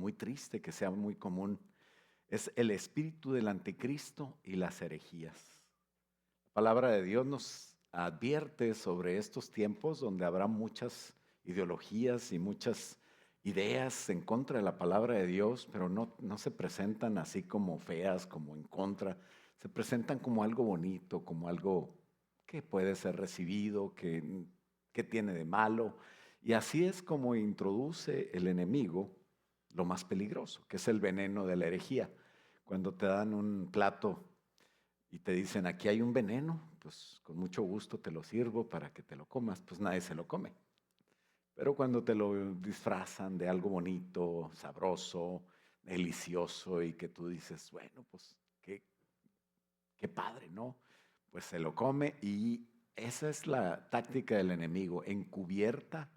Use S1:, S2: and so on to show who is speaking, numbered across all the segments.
S1: muy triste, que sea muy común, es el espíritu del anticristo y las herejías. La palabra de Dios nos advierte sobre estos tiempos donde habrá muchas ideologías y muchas ideas en contra de la palabra de Dios, pero no se presentan así como feas, como en contra, se presentan como algo bonito, como algo que puede ser recibido, que tiene de malo. Y así es como introduce el enemigo lo más peligroso, que es el veneno de la herejía. Cuando te dan un plato y te dicen, aquí hay un veneno, pues con mucho gusto te lo sirvo para que te lo comas, pues nadie se lo come. Pero cuando te lo disfrazan de algo bonito, sabroso, delicioso y que tú dices, bueno, pues qué padre, ¿no? Pues se lo come y esa es la táctica del enemigo, encubierta,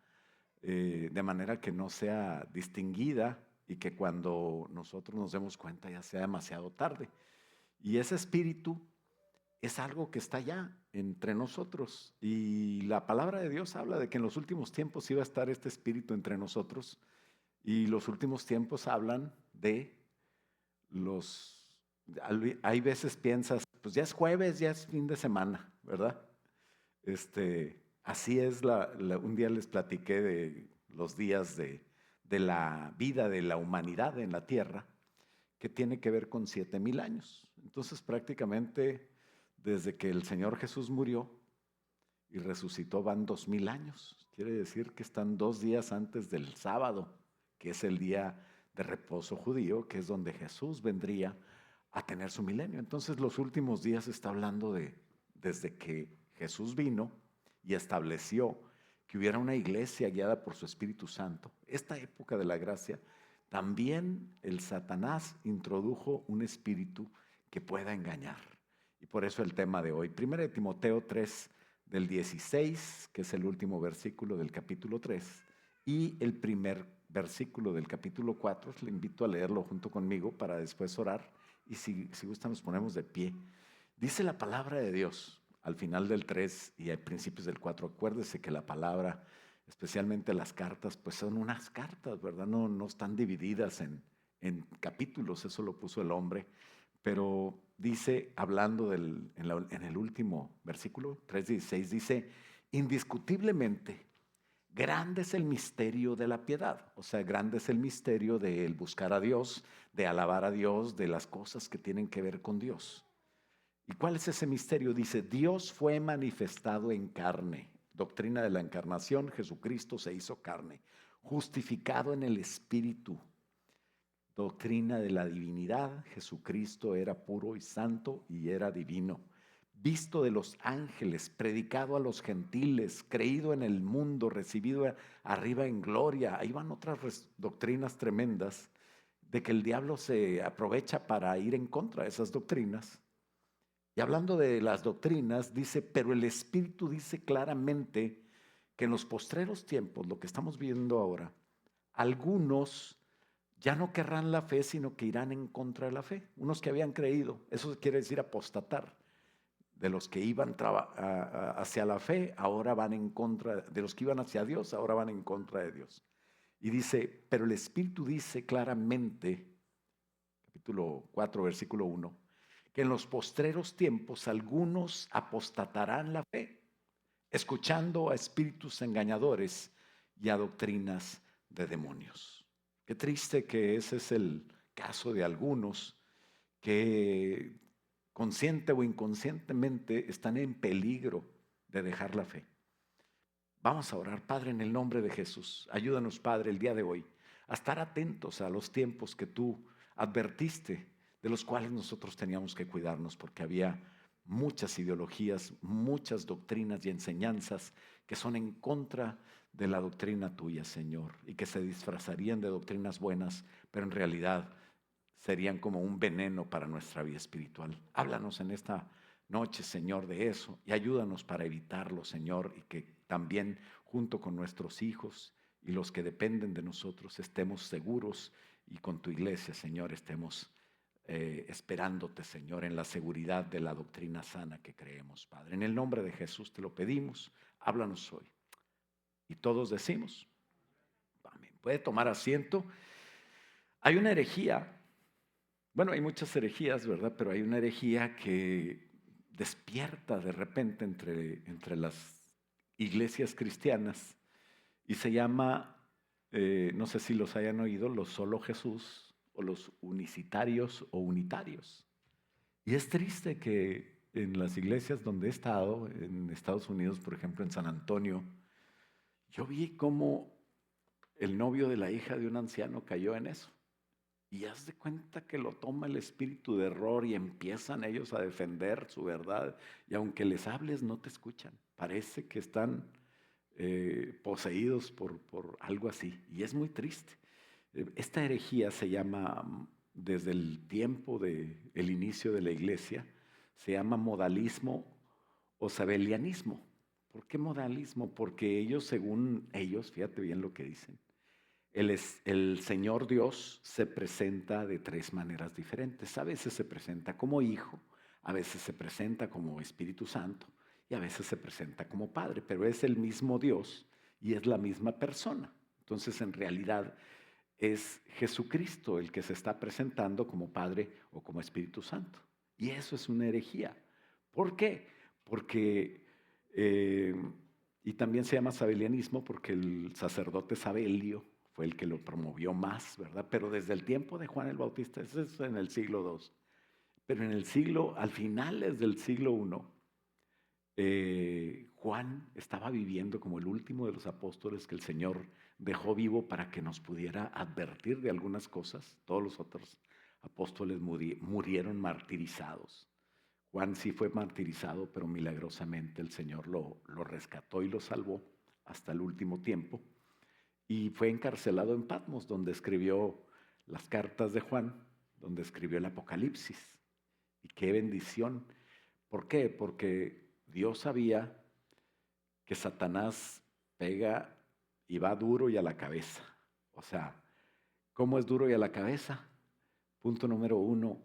S1: de manera que no sea distinguida y que cuando nosotros nos demos cuenta ya sea demasiado tarde. Y ese espíritu es algo que está ya entre nosotros. Y la palabra de Dios habla de que en los últimos tiempos iba a estar este espíritu entre nosotros. Y los últimos tiempos hablan de los... Hay veces piensas, pues ya es jueves, ya es fin de semana, ¿verdad? Así es, un día les platiqué de los días de la vida de la humanidad en la tierra, que tiene que ver con 7,000 años. Entonces prácticamente desde que el Señor Jesús murió y resucitó van 2,000 años. Quiere decir que están 2 días antes del sábado, que es el día de reposo judío, que es donde Jesús vendría a tener su milenio. Entonces los últimos días está hablando de desde que Jesús vino y estableció que hubiera una iglesia guiada por su Espíritu Santo. Esta época de la gracia, también el Satanás introdujo un espíritu que pueda engañar. Y por eso el tema de hoy, 1 de Timoteo 3, del 16, que es el último versículo del capítulo 3, y el primer versículo del capítulo 4, le invito a leerlo junto conmigo para después orar, y si gustan nos ponemos de pie. Dice la palabra de Dios al final del 3 y a principios del 4. Acuérdese que la palabra, especialmente las cartas, pues son unas cartas, ¿verdad? No están divididas en capítulos, eso lo puso el hombre. Pero dice, hablando en el último versículo, 3:16, dice, indiscutiblemente, grande es el misterio de la piedad. O sea, grande es el misterio de el buscar a Dios, de alabar a Dios, de las cosas que tienen que ver con Dios. ¿Y cuál es ese misterio? Dice, Dios fue manifestado en carne. Doctrina de la encarnación, Jesucristo se hizo carne. Justificado en el Espíritu. Doctrina de la divinidad, Jesucristo era puro y santo y era divino. Visto de los ángeles, predicado a los gentiles, creído en el mundo, recibido arriba en gloria. Ahí van otras doctrinas tremendas de que el diablo se aprovecha para ir en contra de esas doctrinas. Y hablando de las doctrinas, dice, pero el Espíritu dice claramente que en los postreros tiempos, lo que estamos viendo ahora, algunos ya no querrán la fe, sino que irán en contra de la fe. Unos que habían creído, eso quiere decir apostatar. De los que iban hacia la fe, ahora van en contra, de los que iban hacia Dios, ahora van en contra de Dios. Y dice, pero el Espíritu dice claramente, capítulo 4, versículo 1, que en los postreros tiempos algunos apostatarán la fe, escuchando a espíritus engañadores y a doctrinas de demonios. Qué triste que ese es el caso de algunos que consciente o inconscientemente están en peligro de dejar la fe. Vamos a orar, Padre, en el nombre de Jesús. Ayúdanos, Padre, el día de hoy a estar atentos a los tiempos que tú advertiste, de los cuales nosotros teníamos que cuidarnos, porque había muchas ideologías, muchas doctrinas y enseñanzas que son en contra de la doctrina tuya, Señor, y que se disfrazarían de doctrinas buenas, pero en realidad serían como un veneno para nuestra vida espiritual. Háblanos en esta noche, Señor, de eso y ayúdanos para evitarlo, Señor, y que también junto con nuestros hijos y los que dependen de nosotros estemos seguros y con tu iglesia, Señor, estemos esperándote, Señor, en la seguridad de la doctrina sana que creemos, Padre. En el nombre de Jesús te lo pedimos, háblanos hoy. Y todos decimos, amén. Puede tomar asiento. Hay una herejía, bueno, hay muchas herejías, ¿verdad? Pero hay una herejía que despierta de repente entre las iglesias cristianas y se llama, no sé si los hayan oído, los solo Jesús o los unicitarios o unitarios. Y es triste que en las iglesias donde he estado, en Estados Unidos, por ejemplo, en San Antonio, yo vi cómo el novio de la hija de un anciano cayó en eso. Y haz de cuenta que lo toma el espíritu de error y empiezan ellos a defender su verdad. Y aunque les hables, no te escuchan. Parece que están poseídos por algo así. Y es muy triste. Esta herejía se llama, desde el tiempo del inicio de la iglesia, se llama modalismo o sabelianismo. ¿Por qué modalismo? Porque ellos, según ellos, fíjate bien lo que dicen, el Señor Dios se presenta de tres maneras diferentes. A veces se presenta como Hijo, a veces se presenta como Espíritu Santo y a veces se presenta como Padre, pero es el mismo Dios y es la misma persona. Entonces, en realidad, es Jesucristo el que se está presentando como Padre o como Espíritu Santo. Y eso es una herejía. ¿Por qué? Porque, eh, y también se llama sabelianismo porque el sacerdote Sabelio fue el que lo promovió más, ¿verdad? Pero desde el tiempo de Juan el Bautista, eso es en el siglo II. Pero en el siglo, al finales del siglo I, Juan estaba viviendo como el último de los apóstoles que el Señor dejó vivo para que nos pudiera advertir de algunas cosas. Todos los otros apóstoles murieron martirizados. Juan sí fue martirizado, pero milagrosamente el Señor lo rescató y lo salvó hasta el último tiempo. Y fue encarcelado en Patmos, donde escribió las cartas de Juan, donde escribió el Apocalipsis. Y qué bendición. ¿Por qué? Porque Dios sabía que Satanás pega y va duro y a la cabeza. O sea, ¿cómo es duro y a la cabeza? Punto número uno,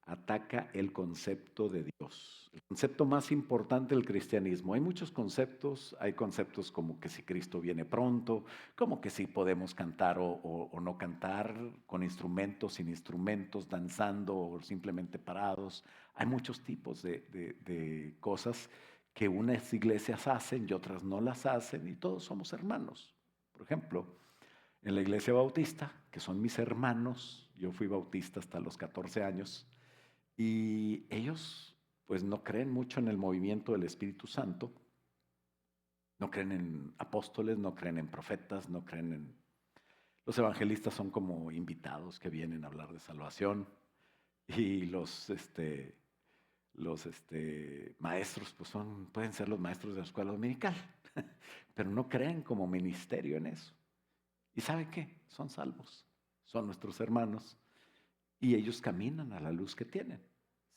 S1: ataca el concepto de Dios. El concepto más importante del cristianismo. Hay muchos conceptos, hay conceptos como que si Cristo viene pronto, como que si podemos cantar o no cantar, con instrumentos, sin instrumentos, danzando o simplemente parados. Hay muchos tipos de cosas que unas iglesias hacen y otras no las hacen y todos somos hermanos. Por ejemplo, en la iglesia bautista, que son mis hermanos, yo fui bautista hasta los 14 años, y ellos pues no creen mucho en el movimiento del Espíritu Santo, no creen en apóstoles, no creen en profetas, no creen en... Los evangelistas son como invitados que vienen a hablar de salvación y los maestros pues pueden ser los maestros de la escuela dominical, pero no creen como ministerio en eso. ¿Y saben qué? Son salvos, son nuestros hermanos y ellos caminan a la luz que tienen.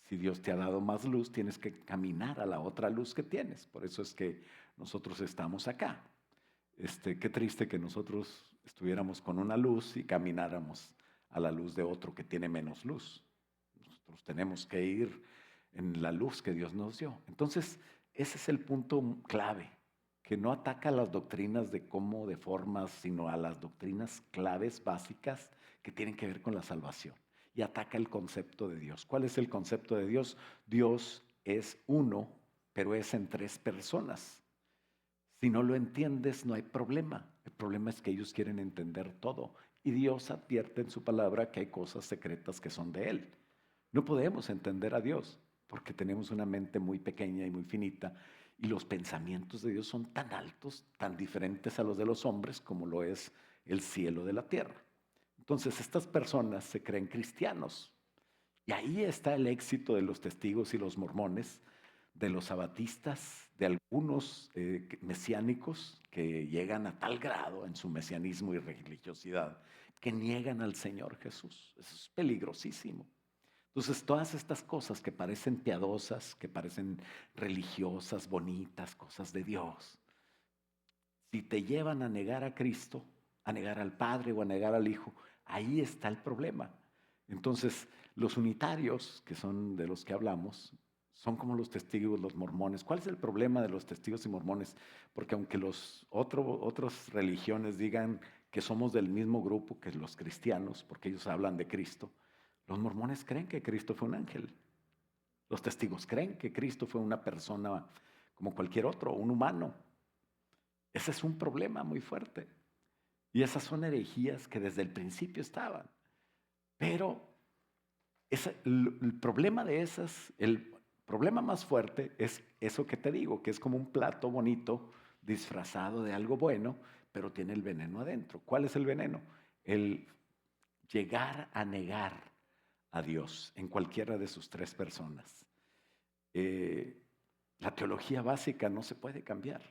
S1: Si Dios te ha dado más luz, tienes que caminar a la otra luz que tienes. Por eso es que nosotros estamos acá. Qué triste que nosotros estuviéramos con una luz y camináramos a la luz de otro que tiene menos luz. Nosotros tenemos que ir en la luz que Dios nos dio. Entonces, ese es el punto clave, que no ataca a las doctrinas de cómo, de formas, sino a las doctrinas claves básicas que tienen que ver con la salvación. Y ataca el concepto de Dios. ¿Cuál es el concepto de Dios? Dios es uno, pero es en tres personas. Si no lo entiendes, no hay problema. El problema es que ellos quieren entender todo. Y Dios advierte en su palabra que hay cosas secretas que son de Él. No podemos entender a Dios porque tenemos una mente muy pequeña y muy finita y los pensamientos de Dios son tan altos, tan diferentes a los de los hombres como lo es el cielo de la tierra. Entonces estas personas se creen cristianos y ahí está el éxito de los testigos y los mormones, de los sabatistas, de algunos mesiánicos que llegan a tal grado en su mesianismo y religiosidad que niegan al Señor Jesús. Eso es peligrosísimo. Entonces, todas estas cosas que parecen piadosas, que parecen religiosas, bonitas, cosas de Dios, si te llevan a negar a Cristo, a negar al Padre o a negar al Hijo, ahí está el problema. Entonces, los unitarios, que son de los que hablamos, son como los testigos, los mormones. ¿Cuál es el problema de los testigos y mormones? Porque aunque otras religiones digan que somos del mismo grupo que los cristianos, porque ellos hablan de Cristo, los mormones creen que Cristo fue un ángel. Los testigos creen que Cristo fue una persona como cualquier otro, un humano. Ese es un problema muy fuerte. Y esas son herejías que desde el principio estaban. Pero el problema de esas, el problema más fuerte es eso que te digo, que es como un plato bonito disfrazado de algo bueno, pero tiene el veneno adentro. ¿Cuál es el veneno? El llegar a negar a Dios en cualquiera de sus tres personas. La teología básica no se puede cambiar.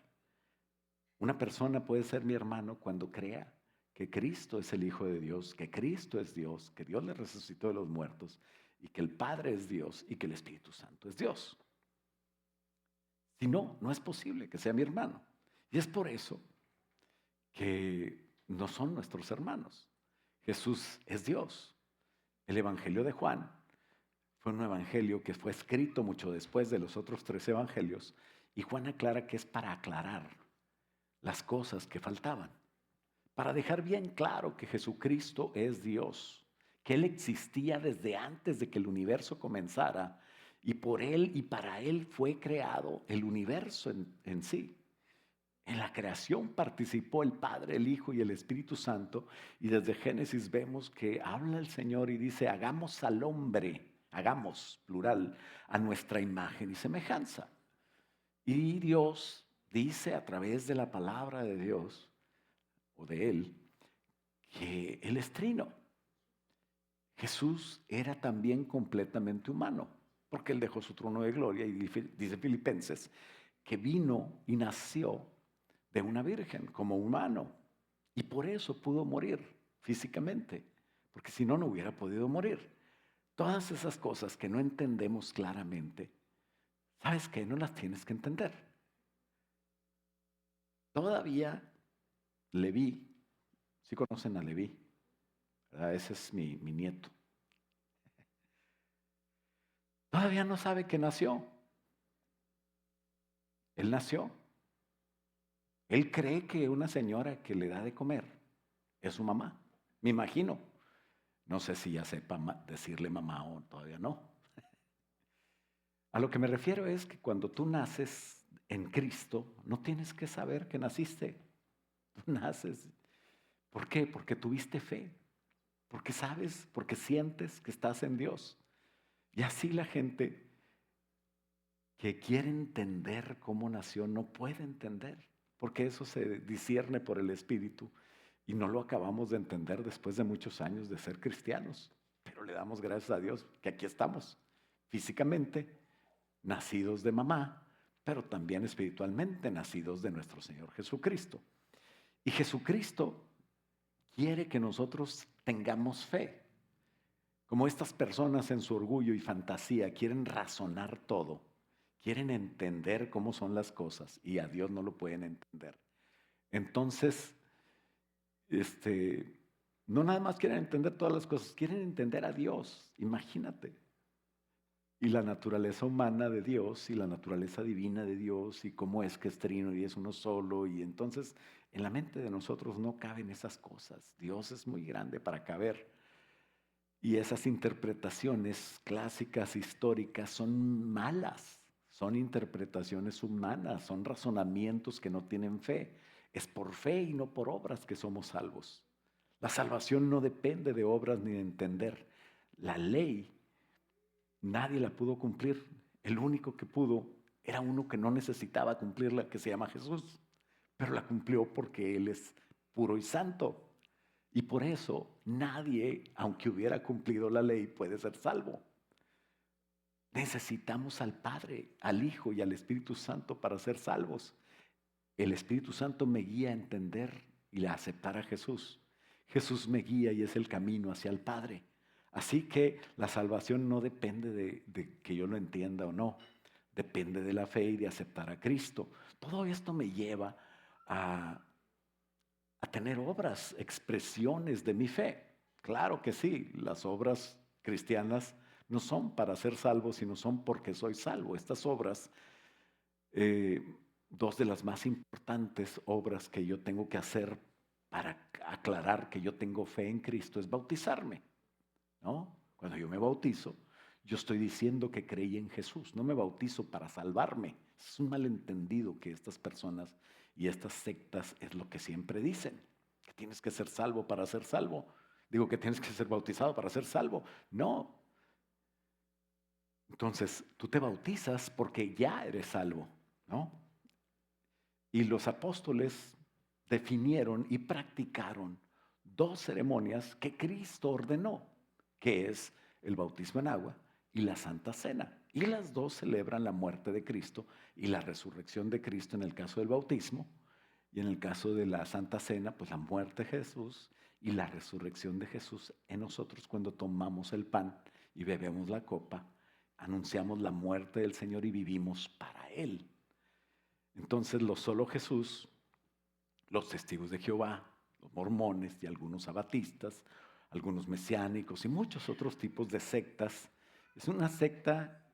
S1: Una persona puede ser mi hermano cuando crea que Cristo es el Hijo de Dios, que Cristo es Dios, que Dios le resucitó de los muertos y que el Padre es Dios y que el Espíritu Santo es Dios. Si no, no es posible que sea mi hermano. Y es por eso que no son nuestros hermanos. Jesús es Dios. El Evangelio de Juan fue un evangelio que fue escrito mucho después de los otros 3 evangelios y Juan aclara que es para aclarar las cosas que faltaban, para dejar bien claro que Jesucristo es Dios, que Él existía desde antes de que el universo comenzara y por Él y para Él fue creado el universo en sí. En la creación participó el Padre, el Hijo y el Espíritu Santo y desde Génesis vemos que habla el Señor y dice, hagamos al hombre, hagamos, plural, a nuestra imagen y semejanza. Y Dios dice a través de la palabra de Dios, o de Él, que Él es trino. Jesús era también completamente humano, porque Él dejó su trono de gloria y dice Filipenses, que vino y nació de una virgen como humano. Y por eso pudo morir físicamente, porque si no, no hubiera podido morir. Todas esas cosas que no entendemos claramente, ¿sabes qué? No las tienes que entender. Todavía Leví, ¿sí conocen a Leví? ¿Verdad? Ese es mi nieto. Todavía no sabe que nació. Él nació. Él cree que una señora que le da de comer es su mamá. Me imagino. No sé si ya sepa decirle mamá o todavía no. A lo que me refiero es que cuando tú naces en Cristo, no tienes que saber que naciste. Tú naces. ¿Por qué? Porque tuviste fe. Porque sabes, porque sientes que estás en Dios. Y así la gente que quiere entender cómo nació no puede entender, porque eso se discierne por el Espíritu y no lo acabamos de entender después de muchos años de ser cristianos. Pero le damos gracias a Dios que aquí estamos, físicamente nacidos de mamá, pero también espiritualmente nacidos de nuestro Señor Jesucristo. Y Jesucristo quiere que nosotros tengamos fe. Como estas personas en su orgullo y fantasía quieren razonar todo, quieren entender cómo son las cosas y a Dios no lo pueden entender. Entonces, no nada más quieren entender todas las cosas, quieren entender a Dios, imagínate. Y la naturaleza humana de Dios y la naturaleza divina de Dios y cómo es que es trino y es uno solo. Y entonces en la mente de nosotros no caben esas cosas. Dios es muy grande para caber. Y esas interpretaciones clásicas, históricas, son malas, son interpretaciones humanas, son razonamientos que no tienen fe. Es por fe y no por obras que somos salvos. La salvación no depende de obras ni de entender. La ley, nadie la pudo cumplir. El único que pudo era uno que no necesitaba cumplirla, que se llama Jesús. Pero la cumplió porque Él es puro y santo. Y por eso nadie, aunque hubiera cumplido la ley, puede ser salvo. Necesitamos al Padre, al Hijo y al Espíritu Santo para ser salvos. El Espíritu Santo me guía a entender y a aceptar a Jesús. Jesús me guía y es el camino hacia el Padre. Así que la salvación no depende de que yo lo entienda o no. Depende de la fe y de aceptar a Cristo. Todo esto me lleva a tener obras, expresiones de mi fe. Claro que sí, las obras cristianas no son para ser salvo, sino son porque soy salvo. Estas obras, dos de las más importantes obras que yo tengo que hacer para aclarar que yo tengo fe en Cristo es bautizarme, ¿no? Cuando yo me bautizo, yo estoy diciendo que creí en Jesús, no me bautizo para salvarme. Es un malentendido que estas personas y estas sectas es lo que siempre dicen, que tienes que ser salvo para ser salvo. Digo que tienes que ser bautizado para ser salvo. No. Entonces, tú te bautizas porque ya eres salvo, ¿no? Y los apóstoles definieron y practicaron dos ceremonias que Cristo ordenó, que es el bautismo en agua y la Santa Cena. Y las dos celebran la muerte de Cristo y la resurrección de Cristo en el caso del bautismo, y en el caso de la Santa Cena, pues la muerte de Jesús y la resurrección de Jesús en nosotros cuando tomamos el pan y bebemos la copa, anunciamos la muerte del Señor y vivimos para Él. Entonces los solo Jesús, los testigos de Jehová, los mormones y algunos abatistas, algunos mesiánicos y muchos otros tipos de sectas. Es una secta,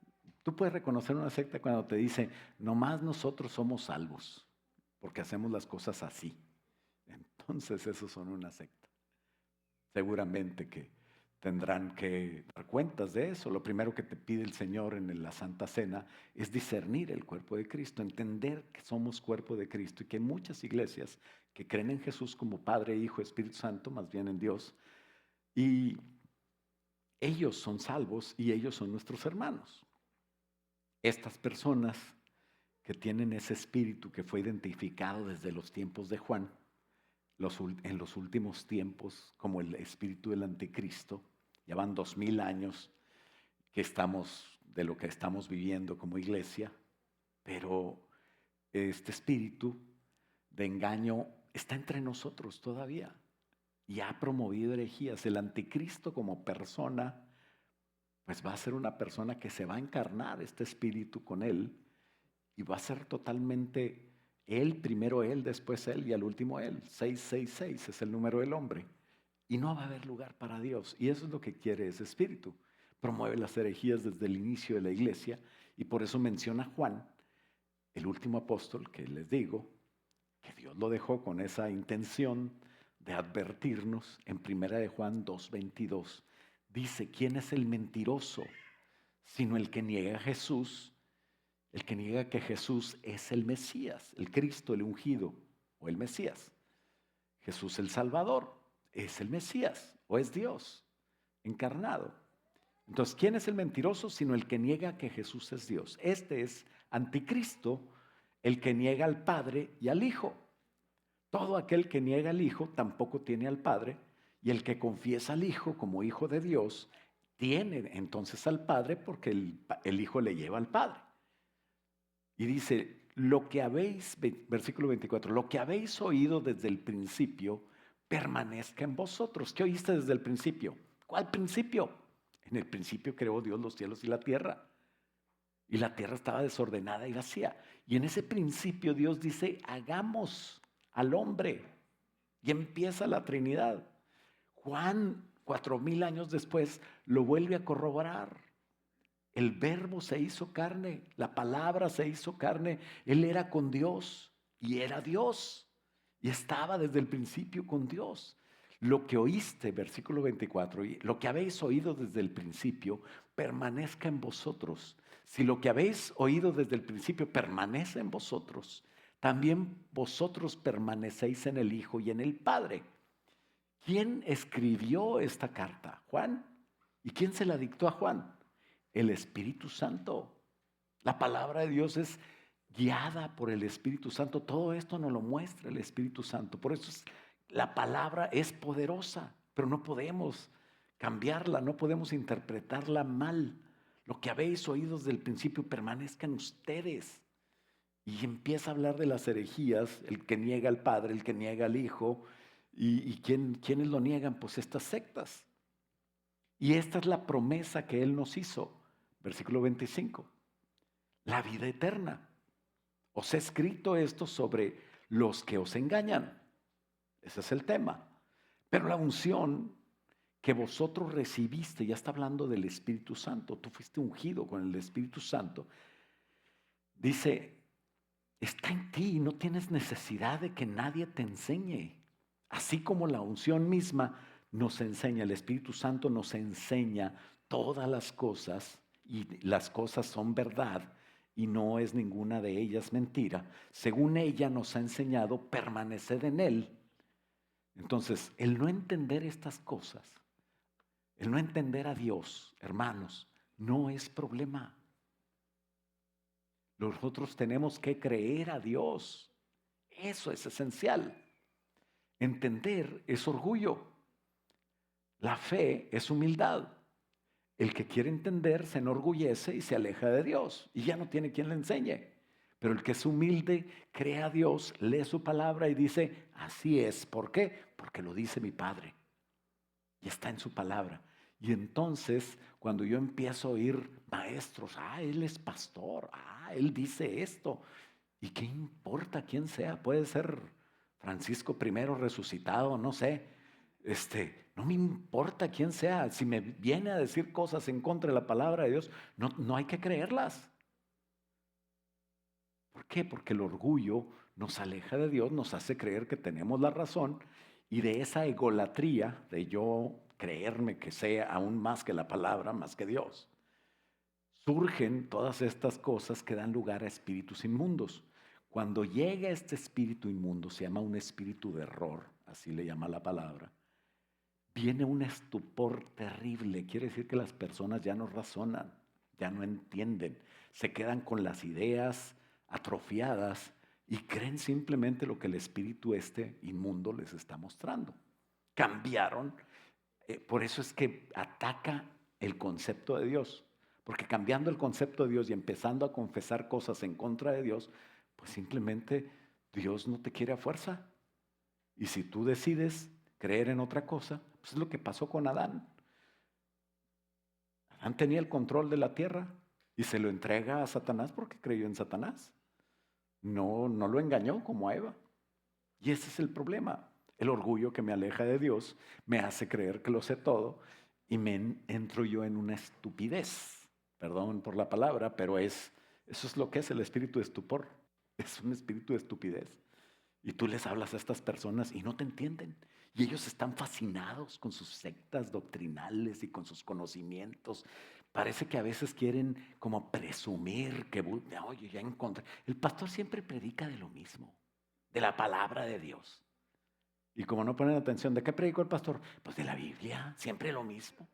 S1: tú puedes reconocer una secta cuando te dice, nomás nosotros somos salvos, porque hacemos las cosas así. Entonces esos son una secta. Seguramente que tendrán que dar cuentas de eso. Lo primero que te pide el Señor en la Santa Cena es discernir el cuerpo de Cristo, entender que somos cuerpo de Cristo y que hay muchas iglesias que creen en Jesús como Padre, Hijo, Espíritu Santo, más bien en Dios, y ellos son salvos y ellos son nuestros hermanos. Estas personas que tienen ese espíritu que fue identificado desde los tiempos de Juan, en los últimos tiempos como el espíritu del anticristo, ya van 2000 años que estamos de lo que estamos viviendo como iglesia, pero este espíritu de engaño está entre nosotros todavía y ha promovido herejías. El anticristo como persona, pues va a ser una persona que se va a encarnar este espíritu con él y va a ser totalmente él, primero él, después él y al último él. 666 es el número del hombre. Y no va a haber lugar para Dios. Y eso es lo que quiere ese espíritu. Promueve las herejías desde el inicio de la iglesia y por eso menciona Juan, el último apóstol, que les digo, que Dios lo dejó con esa intención de advertirnos en primera de Juan 2:22. Dice, ¿quién es el mentiroso? Sino el que niega a Jesús, el que niega que Jesús es el Mesías, el Cristo, el ungido o el Mesías. Jesús el Salvador es el Mesías o es Dios encarnado. Entonces, ¿quién es el mentiroso? Sino el que niega que Jesús es Dios. Este es anticristo, el que niega al Padre y al Hijo. Todo aquel que niega al Hijo tampoco tiene al Padre, y el que confiesa al Hijo como Hijo de Dios tiene entonces al Padre, porque el Hijo le lleva al Padre. Y dice, lo que habéis, versículo 24, lo que habéis oído desde el principio, permanezca en vosotros. ¿Qué oíste desde el principio? ¿Cuál principio? En el principio creó Dios los cielos y la tierra. Y la tierra estaba desordenada y vacía. Y en ese principio Dios dice, hagamos al hombre. Y empieza la Trinidad. Juan, 4000 años después, lo vuelve a corroborar. El verbo se hizo carne, la palabra se hizo carne. Él era con Dios y era Dios. Y estaba desde el principio con Dios. Lo que oíste, versículo 24, y lo que habéis oído desde el principio, permanezca en vosotros. Si lo que habéis oído desde el principio permanece en vosotros, también vosotros permanecéis en el Hijo y en el Padre. ¿Quién escribió esta carta? Juan. ¿Y quién se la dictó a Juan? El Espíritu Santo. La palabra de Dios es guiada por el Espíritu Santo. Todo esto nos lo muestra el Espíritu Santo. Por eso la palabra es poderosa, pero no podemos cambiarla, no podemos interpretarla mal. Lo que habéis oído desde el principio permanezca en ustedes. Y empieza a hablar de las herejías, el que niega al Padre, el que niega al Hijo. ¿Y quiénes lo niegan? Pues estas sectas. Y esta es la promesa que Él nos hizo. Versículo 25. La vida eterna. Os he escrito esto sobre los que os engañan. Ese es el tema. Pero la unción que vosotros recibiste, ya está hablando del Espíritu Santo. Tú fuiste ungido con el Espíritu Santo. Dice, está en ti y no tienes necesidad de que nadie te enseñe. Así como la unción misma nos enseña, el Espíritu Santo nos enseña todas las cosas, y las cosas son verdad y no es ninguna de ellas mentira. Según ella nos ha enseñado, permanecer en Él. Entonces, el no entender estas cosas, el no entender a Dios, hermanos, no es problema. Nosotros tenemos que creer a Dios. Eso es esencial. Entender es orgullo. La fe es humildad. El que quiere entender se enorgullece y se aleja de Dios y ya no tiene quien le enseñe. Pero el que es humilde cree a Dios, lee su palabra y dice, así es. ¿Por qué? Porque lo dice mi Padre y está en su palabra. Y entonces, cuando yo empiezo a oír maestros, él es pastor, él dice esto. ¿Y qué importa quién sea? Puede ser Francisco I resucitado, no sé. No me importa quién sea. Si me viene a decir cosas en contra de la palabra de Dios, no hay que creerlas. ¿Por qué? Porque el orgullo nos aleja de Dios, nos hace creer que tenemos la razón, y de esa egolatría de yo creerme que sé aún más que la palabra, más que Dios, surgen todas estas cosas que dan lugar a espíritus inmundos. Cuando llega este espíritu inmundo, se llama un espíritu de error, así le llama la palabra, viene un estupor terrible. Quiere decir que las personas ya no razonan, ya no entienden, se quedan con las ideas atrofiadas y creen simplemente lo que el espíritu inmundo les está mostrando. Cambiaron. Por eso es que ataca el concepto de Dios. Porque cambiando el concepto de Dios y empezando a confesar cosas en contra de Dios, pues simplemente Dios no te quiere a fuerza. Y si tú decides creer en otra cosa, pues es lo que pasó con Adán. Adán tenía el control de la tierra y se lo entrega a Satanás porque creyó en Satanás. No lo engañó como a Eva. Y ese es el problema. El orgullo que me aleja de Dios me hace creer que lo sé todo y entro yo en una estupidez. Perdón por la palabra, pero eso es lo que es el espíritu de estupor. Es un espíritu de estupidez. Y tú les hablas a estas personas y no te entienden. Y ellos están fascinados con sus sectas doctrinales y con sus conocimientos. Parece que a veces quieren como presumir que, oye, ya encontré. El pastor siempre predica de lo mismo, de la palabra de Dios. Y como no ponen atención, ¿de qué predicó el pastor? Pues de la Biblia, siempre lo mismo.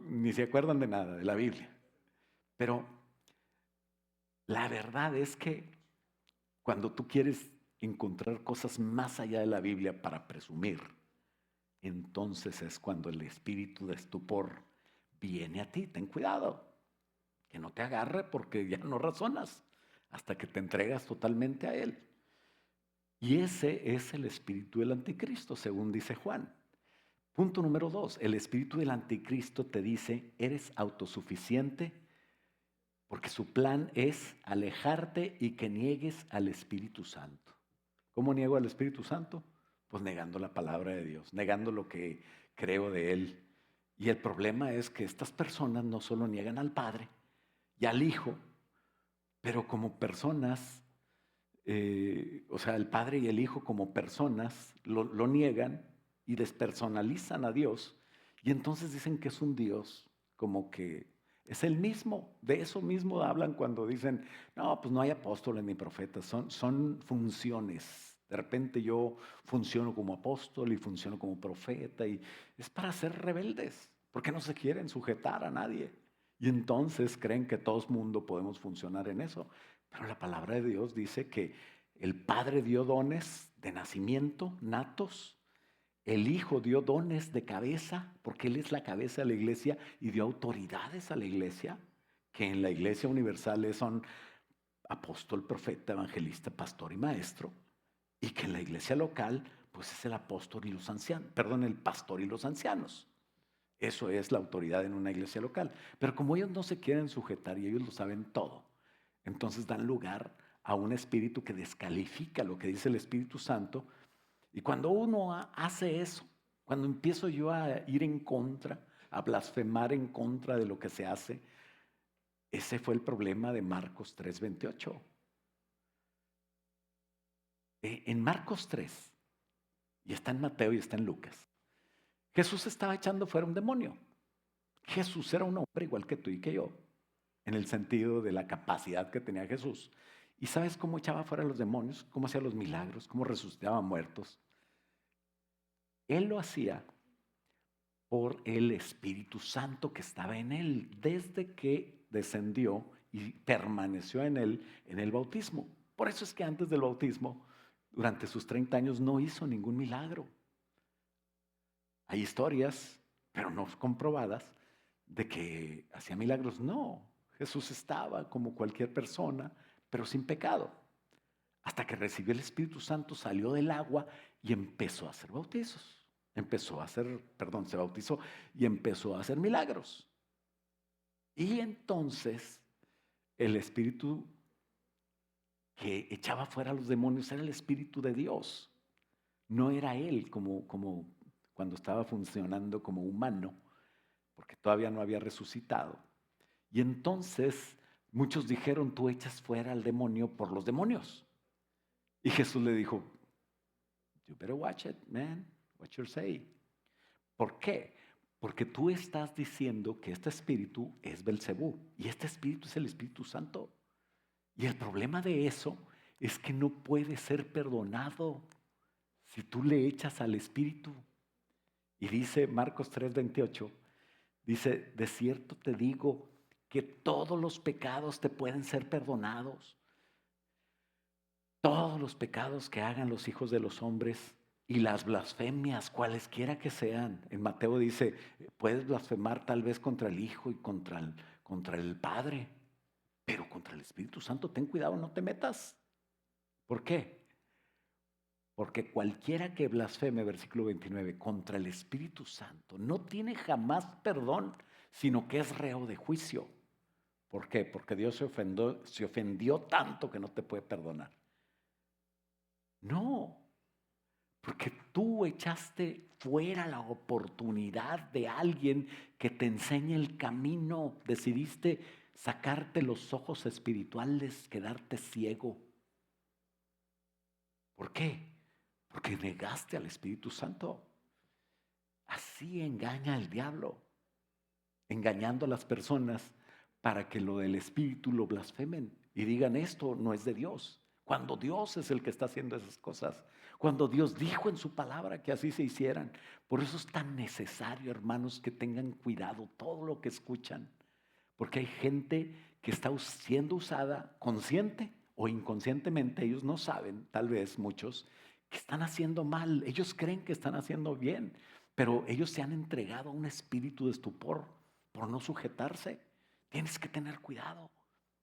S1: Ni se acuerdan de nada, de la Biblia. Pero la verdad es que cuando tú quieres encontrar cosas más allá de la Biblia para presumir, entonces es cuando el espíritu de estupor viene a ti. Ten cuidado, que no te agarre porque ya no razonas hasta que te entregas totalmente a él. Y ese es el espíritu del anticristo, según dice Juan. Punto número 2, el espíritu del anticristo te dice, eres autosuficiente, porque su plan es alejarte y que niegues al Espíritu Santo. ¿Cómo niego al Espíritu Santo? Pues negando la palabra de Dios, negando lo que creo de Él. Y el problema es que estas personas no solo niegan al Padre y al Hijo, pero como personas, o sea, el Padre y el Hijo como personas lo niegan y despersonalizan a Dios. Y entonces dicen que es un Dios como que es el mismo. De eso mismo hablan cuando dicen, no, pues no hay apóstoles ni profetas, son funciones. De repente yo funciono como apóstol y funciono como profeta y es para ser rebeldes, porque no se quieren sujetar a nadie. Y entonces creen que todo el mundo podemos funcionar en eso. Pero la palabra de Dios dice que el Padre dio dones de nacimiento, natos. El Hijo dio dones de cabeza, porque Él es la cabeza de la iglesia y dio autoridades a la iglesia, que en la iglesia universal son apóstol, profeta, evangelista, pastor y maestro, y que en la iglesia local, pues es el apóstol y los ancianos, perdón, el pastor y los ancianos. Eso es la autoridad en una iglesia local. Pero como ellos no se quieren sujetar y ellos lo saben todo, entonces dan lugar a un espíritu que descalifica lo que dice el Espíritu Santo. Y cuando uno hace eso, cuando empiezo yo a ir en contra, a blasfemar en contra de lo que se hace, ese fue el problema de Marcos 3:28. En Marcos 3, y está en Mateo y está en Lucas, Jesús estaba echando fuera un demonio. Jesús era un hombre igual que tú y que yo, en el sentido de la capacidad que tenía Jesús. ¿Y sabes cómo echaba fuera los demonios? ¿Cómo hacía los milagros? ¿Cómo resucitaba muertos? Él lo hacía por el Espíritu Santo que estaba en él desde que descendió y permaneció en él en el bautismo. Por eso es que antes del bautismo, durante sus 30 años, no hizo ningún milagro. Hay historias, pero no comprobadas, de que hacía milagros. No, Jesús estaba como cualquier persona, pero sin pecado. Hasta que recibió el Espíritu Santo, salió del agua y empezó a hacer bautizos. Se bautizó y empezó a hacer milagros. Y entonces el Espíritu que echaba fuera a los demonios era el Espíritu de Dios. No era él como cuando estaba funcionando como humano, porque todavía no había resucitado. Y entonces muchos dijeron, tú echas fuera al demonio por los demonios. Y Jesús le dijo, you better watch it, man, what you're saying. ¿Por qué? Porque tú estás diciendo que este espíritu es Belcebú y este espíritu es el Espíritu Santo. Y el problema de eso es que no puede ser perdonado si tú le echas al espíritu. Y dice Marcos 3:28, dice, de cierto te digo que todos los pecados te pueden ser perdonados. Todos los pecados que hagan los hijos de los hombres y las blasfemias, cualesquiera que sean. En Mateo dice, puedes blasfemar tal vez contra el Hijo y contra el Padre, pero contra el Espíritu Santo ten cuidado, no te metas. ¿Por qué? Porque cualquiera que blasfeme, versículo 29, contra el Espíritu Santo, no tiene jamás perdón, sino que es reo de juicio. ¿Por qué? Porque Dios se ofendió tanto que no te puede perdonar. No, porque tú echaste fuera la oportunidad de alguien que te enseñe el camino. Decidiste sacarte los ojos espirituales, quedarte ciego. ¿Por qué? Porque negaste al Espíritu Santo. Así engaña el diablo, engañando a las personas para que lo del Espíritu lo blasfemen y digan esto no es de Dios. Cuando Dios es el que está haciendo esas cosas. Cuando Dios dijo en su palabra que así se hicieran. Por eso es tan necesario, hermanos, que tengan cuidado todo lo que escuchan. Porque hay gente que está siendo usada consciente o inconscientemente. Ellos no saben, tal vez muchos, que están haciendo mal. Ellos creen que están haciendo bien. Pero ellos se han entregado a un espíritu de estupor por no sujetarse. Tienes que tener cuidado.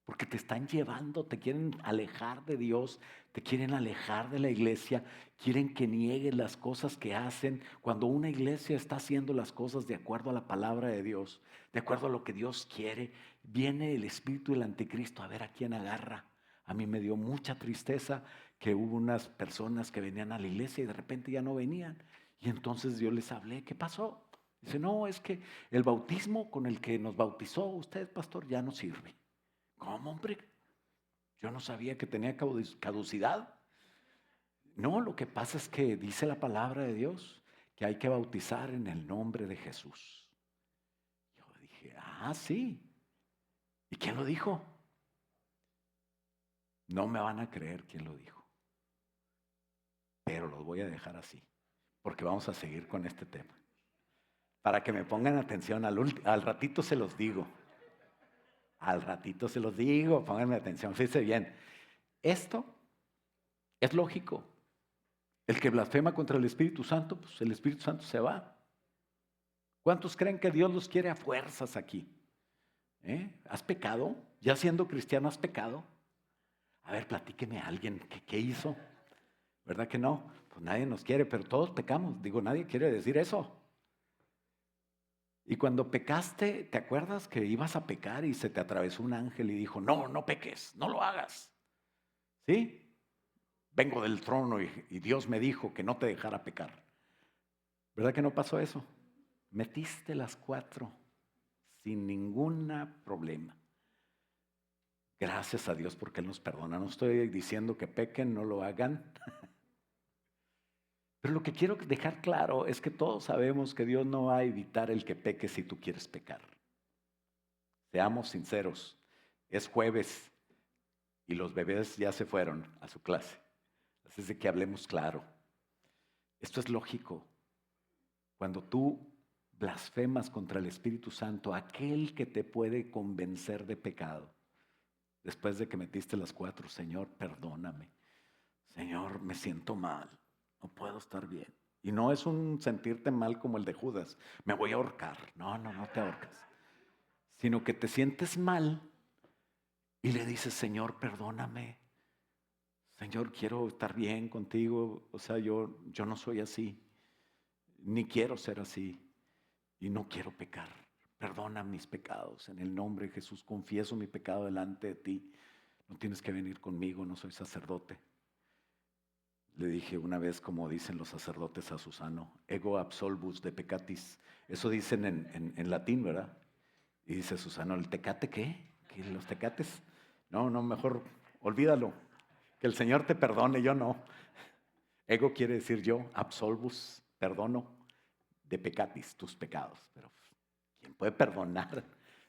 S1: Porque te están llevando, te quieren alejar de Dios, te quieren alejar de la iglesia, quieren que niegues las cosas que hacen. Cuando una iglesia está haciendo las cosas de acuerdo a la palabra de Dios, de acuerdo a lo que Dios quiere, viene el espíritu del anticristo a ver a quién agarra. A mí me dio mucha tristeza que hubo unas personas que venían a la iglesia y de repente ya no venían. Y entonces yo les hablé, ¿qué pasó? Dice, no, es que el bautismo con el que nos bautizó usted, pastor, ya no sirve. ¿Cómo, hombre? Yo no sabía que tenía caducidad. No, lo que pasa es que dice la palabra de Dios que hay que bautizar en el nombre de Jesús. Yo dije, sí. ¿Y quién lo dijo? No me van a creer quién lo dijo. Pero los voy a dejar así, porque vamos a seguir con este tema. Para que me pongan atención, al ratito se los digo. Al ratito se los digo, pónganme atención, fíjense bien. Esto es lógico. El que blasfema contra el Espíritu Santo, pues el Espíritu Santo se va. ¿Cuántos creen que Dios los quiere a fuerzas aquí? ¿Has pecado? ¿Ya siendo cristiano has pecado? A ver, platíqueme a alguien qué hizo. ¿Verdad que no? Pues nadie nos quiere, pero todos pecamos. Digo, nadie quiere decir eso. Y cuando pecaste, ¿te acuerdas que ibas a pecar y se te atravesó un ángel y dijo, no, no peques, no lo hagas? ¿Sí? Vengo del trono y Dios me dijo que no te dejara pecar. ¿Verdad que no pasó eso? Metiste las 4 sin ningún problema. Gracias a Dios porque Él nos perdona. No estoy diciendo que pequen, no lo hagan. Pero lo que quiero dejar claro es que todos sabemos que Dios no va a evitar el que peques si tú quieres pecar. Seamos sinceros, es jueves y los bebés ya se fueron a su clase. Así es de que hablemos claro. Esto es lógico. Cuando tú blasfemas contra el Espíritu Santo, aquel que te puede convencer de pecado, después de que metiste las 4, Señor, perdóname. Señor, me siento mal, no puedo estar bien. Y no es un sentirte mal como el de Judas, me voy a ahorcar. No, no, no te ahorcas. Sino que te sientes mal y le dices, Señor, perdóname. Señor, quiero estar bien contigo. O sea, yo no soy así, ni quiero ser así. Y no quiero pecar. Perdona mis pecados. En el nombre de Jesús confieso mi pecado delante de ti. No tienes que venir conmigo, no soy sacerdote. Le dije una vez, como dicen los sacerdotes a Susano, ego absolvus de peccatis. Eso dicen en latín, ¿verdad? Y dice Susano, ¿el tecate qué? ¿Qué los tecates? No, no, mejor olvídalo. Que el Señor te perdone, yo no. Ego quiere decir yo, absolvus, perdono, de peccatis, tus pecados. Pero ¿quién puede perdonar?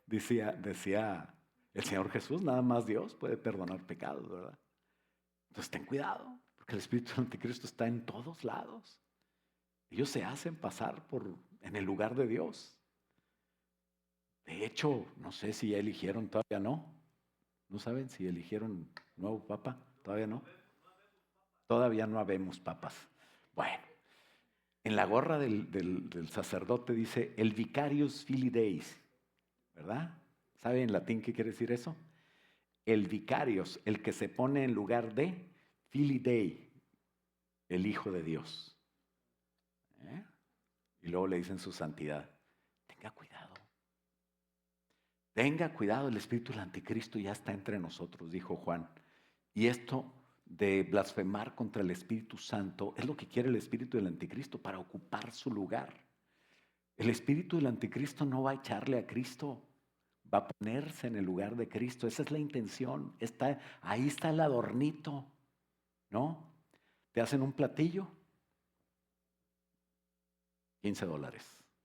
S1: Decía el Señor Jesús, nada más Dios puede perdonar pecados, ¿verdad? Entonces ten cuidado, porque el espíritu del anticristo está en todos lados. Ellos se hacen pasar en el lugar de Dios. De hecho, no sé si ya eligieron, todavía no. ¿No saben si eligieron nuevo papa? Todavía no. Todavía no habemos papas. Bueno, en la gorra del sacerdote dice el vicarius filii Deis, ¿verdad? ¿Sabe en latín qué quiere decir eso? El vicarios, el que se pone en lugar de filii Dei, el Hijo de Dios. ¿Eh? Y luego le dicen su santidad. Tenga cuidado. Tenga cuidado, el espíritu del anticristo ya está entre nosotros, dijo Juan. Y esto de blasfemar contra el Espíritu Santo es lo que quiere el espíritu del anticristo para ocupar su lugar. El espíritu del anticristo no va a echarle a Cristo, va a ponerse en el lugar de Cristo. Esa es la intención. Ahí está el adornito, ¿no? Te hacen un platillo, $15,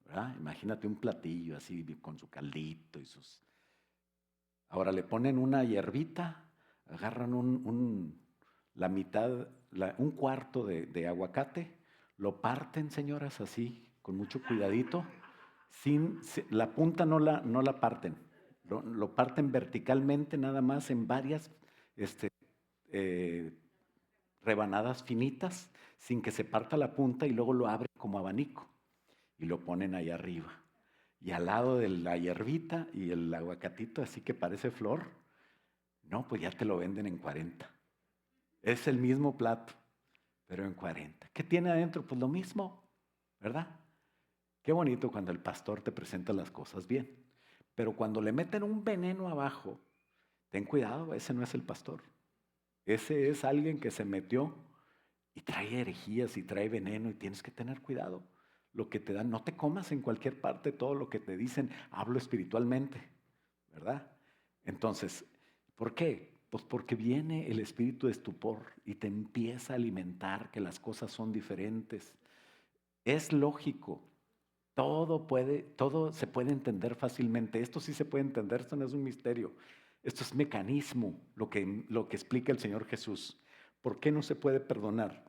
S1: ¿verdad? Imagínate un platillo así con su caldito y sus... Ahora le ponen una hierbita, agarran la mitad, un cuarto de aguacate, lo parten, señoras, así, con mucho cuidadito, la punta no la parten, lo parten verticalmente nada más en varias eh, rebanadas finitas, sin que se parta la punta, y luego lo abren como abanico y lo ponen ahí arriba. Y al lado de la hierbita y el aguacatito, así que parece flor, no, pues ya te lo venden en 40. Es el mismo plato, pero en 40. ¿Qué tiene adentro? Pues lo mismo, ¿verdad? Qué bonito cuando el pastor te presenta las cosas bien. Pero cuando le meten un veneno abajo, ten cuidado, ese no es el pastor. Ese es alguien que se metió y trae herejías y trae veneno, y tienes que tener cuidado. Lo que te dan, no te comas en cualquier parte todo lo que te dicen, hablo espiritualmente, ¿verdad? Entonces, ¿por qué? Pues porque viene el espíritu de estupor y te empieza a alimentar que las cosas son diferentes. Es lógico, todo se puede entender fácilmente. Esto sí se puede entender, esto no es un misterio. Esto es mecanismo, lo que explica el Señor Jesús. ¿Por qué no se puede perdonar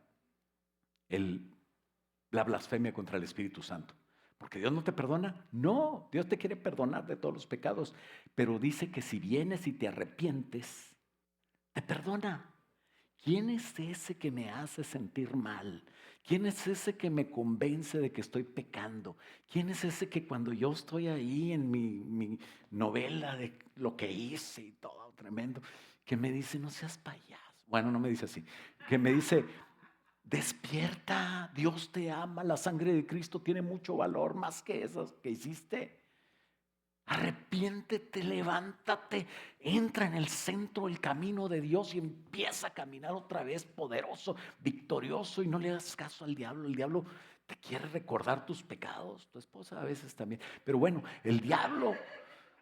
S1: la blasfemia contra el Espíritu Santo? ¿Porque Dios no te perdona? No, Dios te quiere perdonar de todos los pecados, pero dice que si vienes y te arrepientes, te perdona. ¿Quién es ese que me hace sentir mal? ¿Quién es ese que me convence de que estoy pecando? ¿Quién es ese que cuando yo estoy ahí en mi novela de lo que hice y todo tremendo, que me dice, no seas payaso? Bueno, no me dice así, que me dice, despierta, Dios te ama, la sangre de Cristo tiene mucho valor, más que esas que hiciste. Arrepiéntete, levántate, entra en el centro del camino de Dios y empieza a caminar otra vez poderoso, victorioso, y no le hagas caso al diablo. El diablo te quiere recordar tus pecados, tu esposa a veces también. Pero bueno, el diablo,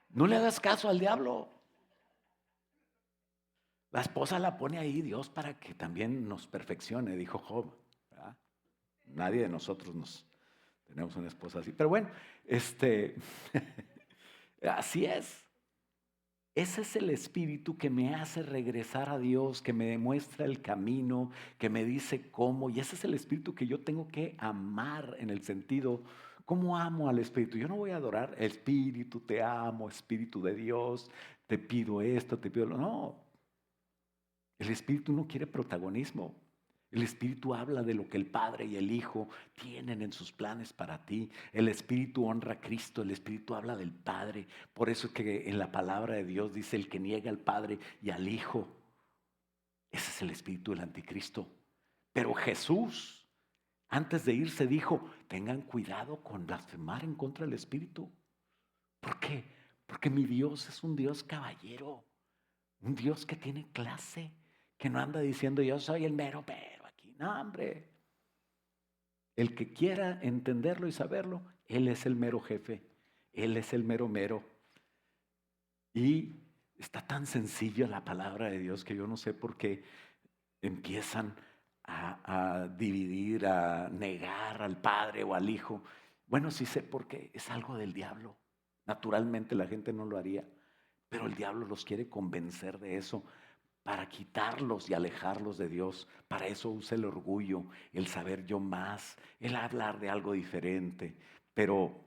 S1: no le hagas caso al diablo. La esposa la pone ahí Dios para que también nos perfeccione, dijo Job, ¿verdad? Nadie de nosotros tenemos una esposa así. Pero bueno, así es. Ese es el espíritu que me hace regresar a Dios, que me demuestra el camino, que me dice cómo. Y ese es el espíritu que yo tengo que amar en el sentido, ¿cómo amo al espíritu? Yo no voy a adorar, espíritu, te amo, espíritu de Dios, te pido esto, te pido lo. No, el espíritu no quiere protagonismo. El Espíritu habla de lo que el Padre y el Hijo tienen en sus planes para ti. El Espíritu honra a Cristo, el Espíritu habla del Padre. Por eso es que en la palabra de Dios dice el que niega al Padre y al Hijo. Ese es el espíritu del anticristo. Pero Jesús, antes de irse, dijo, tengan cuidado con blasfemar en contra del Espíritu. ¿Por qué? Porque mi Dios es un Dios caballero, un Dios que tiene clase, que no anda diciendo yo soy el mero pero aquí. No, hombre. El que quiera entenderlo y saberlo, Él es el mero jefe, Él es el mero mero. Y está tan sencilla la palabra de Dios que yo no sé por qué empiezan a dividir, a negar al Padre o al Hijo. Bueno, sí sé por qué, es algo del diablo. Naturalmente la gente no lo haría, pero el diablo los quiere convencer de eso para quitarlos y alejarlos de Dios. Para eso usa el orgullo, el saber yo más, el hablar de algo diferente. Pero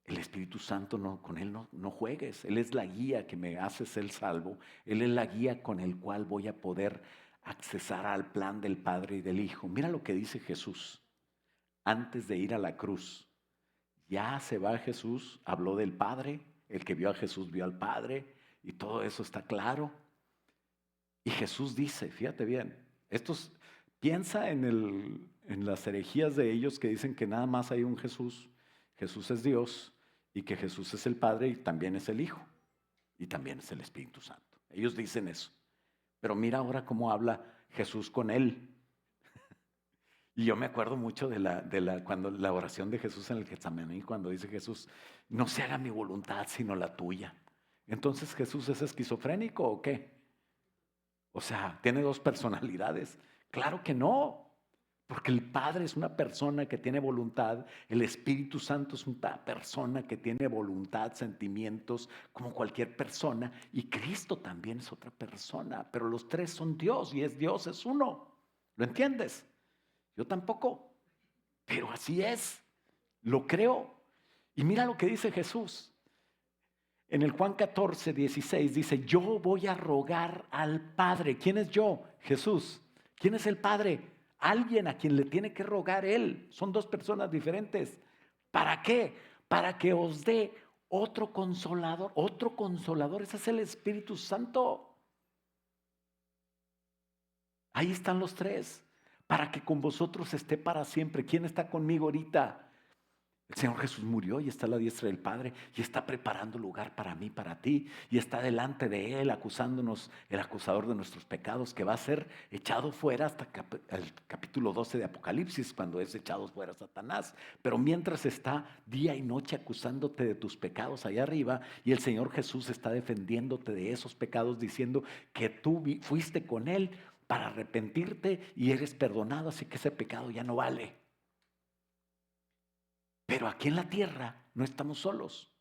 S1: el Espíritu Santo con Él no juegues. Él es la guía que me hace ser salvo. Él es la guía con el cual voy a poder accesar al plan del Padre y del Hijo. Mira lo que dice Jesús antes de ir a la cruz. Ya se va Jesús, habló del Padre, el que vio a Jesús vio al Padre y todo eso está claro. Y Jesús dice, fíjate bien, piensa en las herejías de ellos que dicen que nada más hay un Jesús, Jesús es Dios y que Jesús es el Padre y también es el Hijo y también es el Espíritu Santo. Ellos dicen eso. Pero mira ahora cómo habla Jesús con él. Y yo me acuerdo mucho cuando la oración de Jesús en el Getsemaní, cuando dice Jesús, no se haga mi voluntad sino la tuya. Entonces, ¿Jesús es esquizofrénico o qué? O sea, ¿tiene dos personalidades? Claro que no, porque el Padre es una persona que tiene voluntad, el Espíritu Santo es una persona que tiene voluntad, sentimientos, como cualquier persona, y Cristo también es otra persona, pero los tres son Dios y Dios es uno. ¿Lo entiendes? Yo tampoco, pero así es, lo creo. Y mira lo que dice Jesús. En el Juan 14, 16 dice, yo voy a rogar al Padre. ¿Quién es yo? Jesús. ¿Quién es el Padre? Alguien a quien le tiene que rogar Él. Son dos personas diferentes. ¿Para qué? Para que os dé otro consolador. Otro consolador, ese es el Espíritu Santo. Ahí están los tres. Para que con vosotros esté para siempre. ¿Quién está conmigo ahorita? El Señor Jesús murió y está a la diestra del Padre y está preparando lugar para mí, para ti. Y está delante de Él acusándonos, el acusador de nuestros pecados, que va a ser echado fuera hasta el capítulo 12 de Apocalipsis, cuando es echado fuera Satanás. Pero mientras está día y noche acusándote de tus pecados allá arriba, y el Señor Jesús está defendiéndote de esos pecados, diciendo que tú fuiste con Él para arrepentirte y eres perdonado, así que ese pecado ya no vale. Pero aquí en la tierra no estamos solos.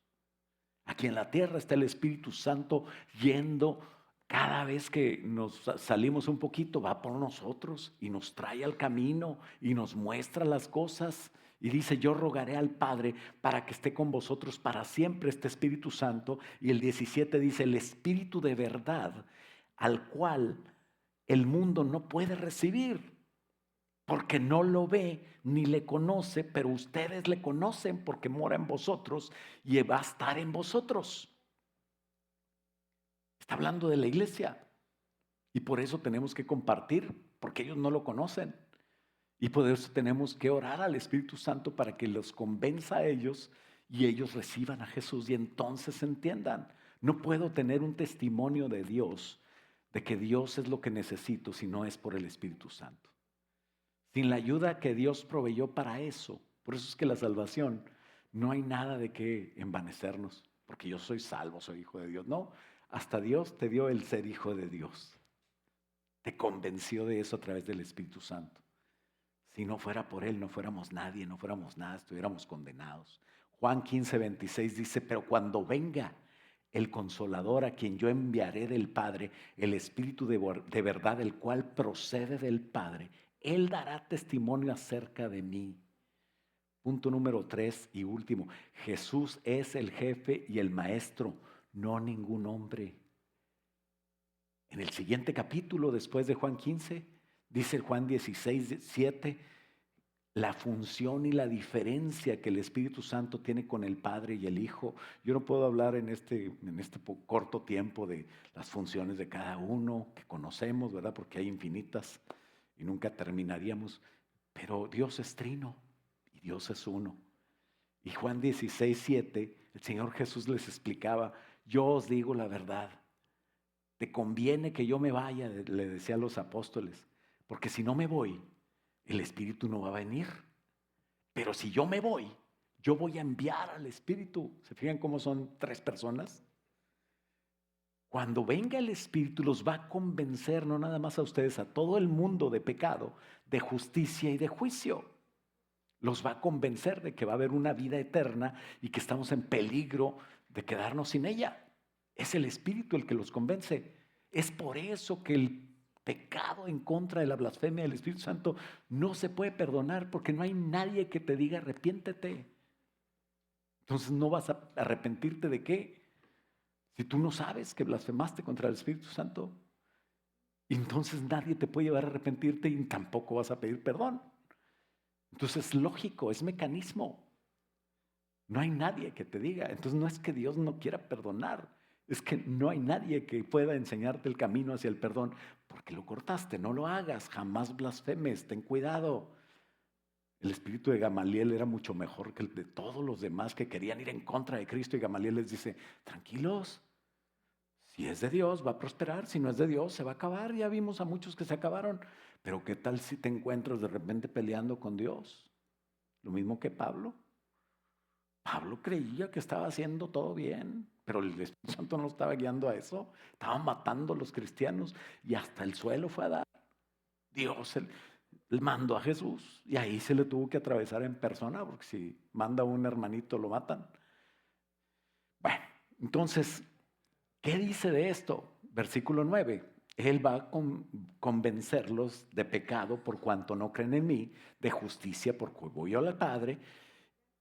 S1: Aquí en la tierra está el Espíritu Santo yendo. Cada vez que nos salimos un poquito, va por nosotros y nos trae al camino y nos muestra las cosas. Y dice, yo rogaré al Padre para que esté con vosotros para siempre este Espíritu Santo. Y el 17 dice, el Espíritu de verdad, al cual el mundo no puede recibir, porque no lo ve ni le conoce, pero ustedes le conocen porque mora en vosotros y va a estar en vosotros. Está hablando de la iglesia y por eso tenemos que compartir, porque ellos no lo conocen. Y por eso tenemos que orar al Espíritu Santo para que los convenza a ellos y ellos reciban a Jesús y entonces entiendan. No puedo tener un testimonio de Dios, de que Dios es lo que necesito, si no es por el Espíritu Santo. Sin la ayuda que Dios proveyó para eso. Por eso es que la salvación, no hay nada de qué envanecernos, porque yo soy salvo, soy hijo de Dios. No, hasta Dios te dio el ser hijo de Dios. Te convenció de eso a través del Espíritu Santo. Si no fuera por Él, no fuéramos nadie, no fuéramos nada, estuviéramos condenados. Juan 15:26 dice, pero cuando venga el Consolador a quien yo enviaré del Padre, el Espíritu de verdad, el cual procede del Padre, Él dará testimonio acerca de mí. Punto número 3 y último, Jesús es el jefe y el maestro, no ningún hombre. En el siguiente capítulo, después de Juan 15, dice Juan 16:7, la función y la diferencia que el Espíritu Santo tiene con el Padre y el Hijo. Yo no puedo hablar en este corto tiempo de las funciones de cada uno que conocemos, ¿verdad? Porque hay infinitas y nunca terminaríamos. Pero Dios es trino y Dios es uno. Y Juan 16:7, el Señor Jesús les explicaba, yo os digo la verdad. Te conviene que yo me vaya, le decía a los apóstoles, porque si no me voy, el Espíritu no va a venir. Pero si yo me voy, yo voy a enviar al Espíritu. ¿Se fijan cómo son 3 personas? Cuando venga el Espíritu los va a convencer, no nada más a ustedes, a todo el mundo de pecado, de justicia y de juicio. Los va a convencer de que va a haber una vida eterna y que estamos en peligro de quedarnos sin ella. Es el Espíritu el que los convence. Es por eso que el pecado en contra de la blasfemia del Espíritu Santo no se puede perdonar, porque no hay nadie que te diga arrepiéntete. Entonces no vas a arrepentirte de qué, si tú no sabes que blasfemaste contra el Espíritu Santo. Entonces nadie te puede llevar a arrepentirte y tampoco vas a pedir perdón. Entonces es lógico, es mecanismo. No hay nadie que te diga. Entonces no es que Dios no quiera perdonar, es que no hay nadie que pueda enseñarte el camino hacia el perdón, porque lo cortaste. No lo hagas, jamás blasfemes, ten cuidado. El espíritu de Gamaliel era mucho mejor que el de todos los demás que querían ir en contra de Cristo, y Gamaliel les dice, tranquilos, si es de Dios va a prosperar, si no es de Dios se va a acabar. Ya vimos a muchos que se acabaron, pero ¿qué tal si te encuentras de repente peleando con Dios? Lo mismo que Pablo. Pablo creía que estaba haciendo todo bien, pero el Espíritu Santo no estaba guiando a eso. Estaba matando a los cristianos y hasta el suelo fue a dar. Dios él mandó a Jesús y ahí se le tuvo que atravesar en persona, porque si manda a un hermanito lo matan. Bueno, entonces, ¿qué dice de esto? Versículo 9. Él va a convencerlos de pecado por cuanto no creen en mí, de justicia porque voy al Padre,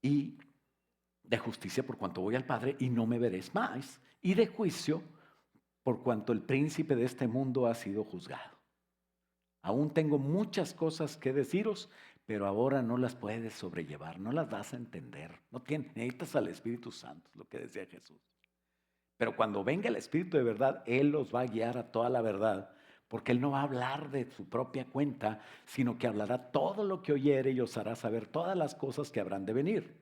S1: y de justicia por cuanto voy al Padre y no me veréis más, y de juicio por cuanto el príncipe de este mundo ha sido juzgado. Aún tengo muchas cosas que deciros, pero ahora no las puedes sobrellevar, no las vas a entender. No necesitas al Espíritu Santo, es lo que decía Jesús. Pero cuando venga el Espíritu de verdad, Él los va a guiar a toda la verdad, porque Él no va a hablar de su propia cuenta, sino que hablará todo lo que oyere y os hará saber todas las cosas que habrán de venir.